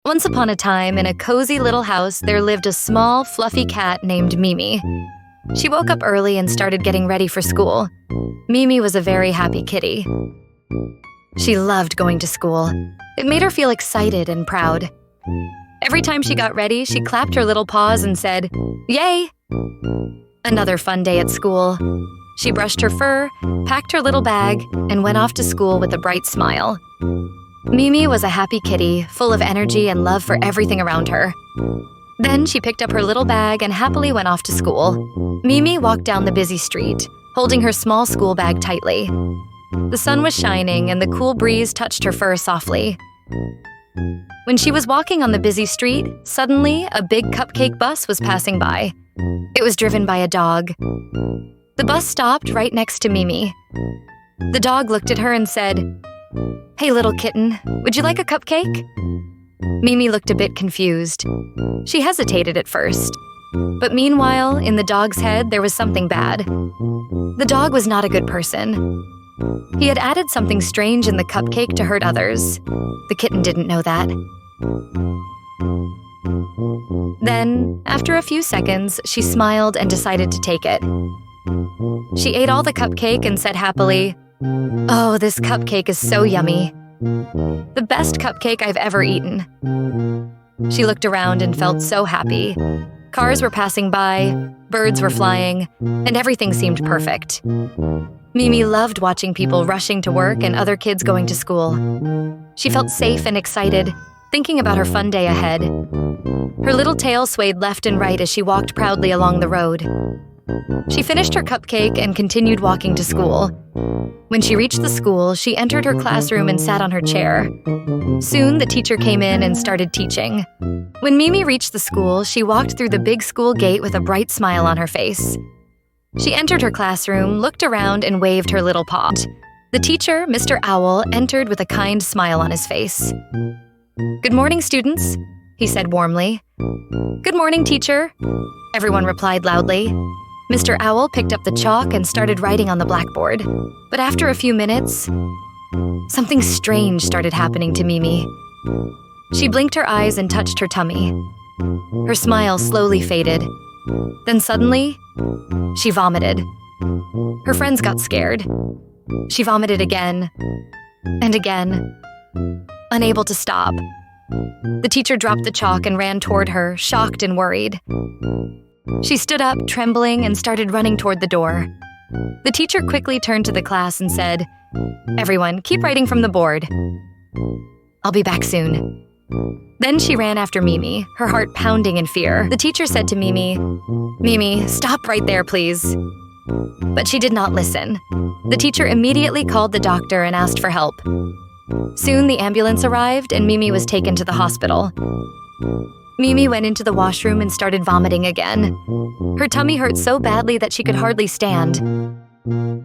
Once upon a time, in a cozy little house, there lived a small, fluffy cat named Mimi. She woke up early and started getting ready for school. Mimi was a very happy kitty. She loved going to school. It made her feel excited and proud. Every time she got ready, she clapped her little paws and said, "Yay!" Another fun day at school. She brushed her fur, packed her little bag, and went off to school with a bright smile. Mimi was a happy kitty, full of energy and love for everything around her. Then she picked up her little bag and happily went off to school. Mimi walked down the busy street, holding her small school bag tightly. The sun was shining and the cool breeze touched her fur softly. When she was walking on the busy street, suddenly a big Cupcake bus was passing by. It was driven by a dog. The bus stopped right next to Mimi. The dog looked at her and said, "Hey, little kitten, would you like a cupcake?" Mimi looked a bit confused. She hesitated at first. But meanwhile, in the dog's head, there was something bad. The dog was not a good person. He had added something strange in the cupcake to hurt others. The kitten didn't know that. Then, after a few seconds, she smiled and decided to take it. She ate all the cupcake and said happily, "Oh, this cupcake is so yummy. The best cupcake I've ever eaten." She looked around and felt so happy. Cars were passing by, birds were flying, and everything seemed perfect. Mimi loved watching people rushing to work and other kids going to school. She felt safe and excited, thinking about her fun day ahead. Her little tail swayed left and right as she walked proudly along the road. She finished her cupcake and continued walking to school. When she reached the school, she entered her classroom and sat on her chair. Soon, the teacher came in and started teaching. When Mimi reached the school, she walked through the big school gate with a bright smile on her face. She entered her classroom, looked around, and waved her little paw. The teacher, Mr. Owl, entered with a kind smile on his face. "Good morning, students," he said warmly. "Good morning, teacher," everyone replied loudly. Mr. Owl picked up the chalk and started writing on the blackboard. But after a few minutes, something strange started happening to Mimi. She blinked her eyes and touched her tummy. Her smile slowly faded. Then suddenly, she vomited. Her friends got scared. She vomited again and again, unable to stop. The teacher dropped the chalk and ran toward her, shocked and worried. She stood up, trembling, and started running toward the door. The teacher quickly turned to the class and said, "Everyone, keep writing from the board. I'll be back soon." Then she ran after Mimi, her heart pounding in fear. The teacher said to Mimi, "Mimi, stop right there, please." But she did not listen. The teacher immediately called the doctor and asked for help. Soon the ambulance arrived and Mimi was taken to the hospital. Mimi went into the washroom and started vomiting again. Her tummy hurt so badly that she could hardly stand. In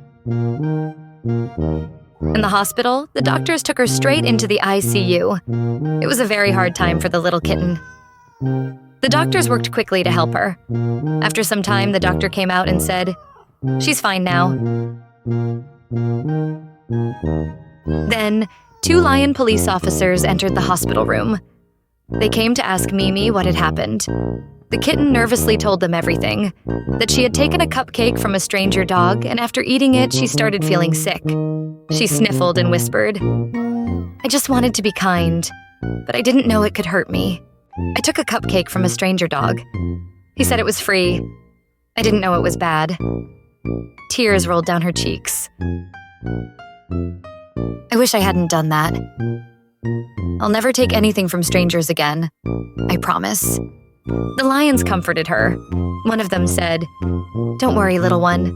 the hospital, the doctors took her straight into the ICU. It was a very hard time for the little kitten. The doctors worked quickly to help her. After some time, the doctor came out and said, "She's fine now." Then, 2 lion police officers entered the hospital room. They came to ask Mimi what had happened. The kitten nervously told them everything, that she had taken a cupcake from a stranger dog, and after eating it, she started feeling sick. She sniffled and whispered, "I just wanted to be kind, but I didn't know it could hurt me. I took a cupcake from a stranger dog. He said it was free. I didn't know it was bad." Tears rolled down her cheeks. "I wish I hadn't done that. I'll never take anything from strangers again. I promise." The lions comforted her. One of them said, "Don't worry, little one.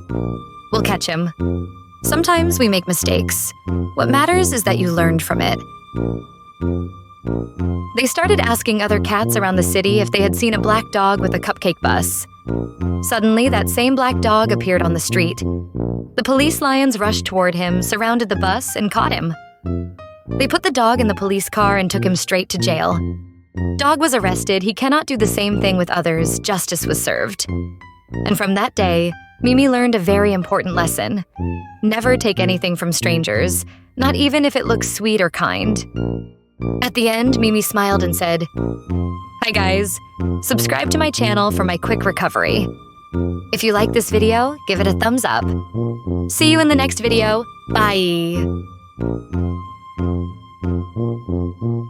We'll catch him. Sometimes we make mistakes. What matters is that you learned from it." They started asking other cats around the city if they had seen a black dog with a cupcake bus. Suddenly, that same black dog appeared on the street. The police lions rushed toward him, surrounded the bus, and caught him. They put the dog in the police car and took him straight to jail. Dog was arrested. He cannot do the same thing with others. Justice was served. And from that day, Mimi learned a very important lesson. Never take anything from strangers, not even if it looks sweet or kind. At the end, Mimi smiled and said, "Hi guys, subscribe to my channel for my quick recovery. If you like this video, give it a thumbs up. See you in the next video. Bye."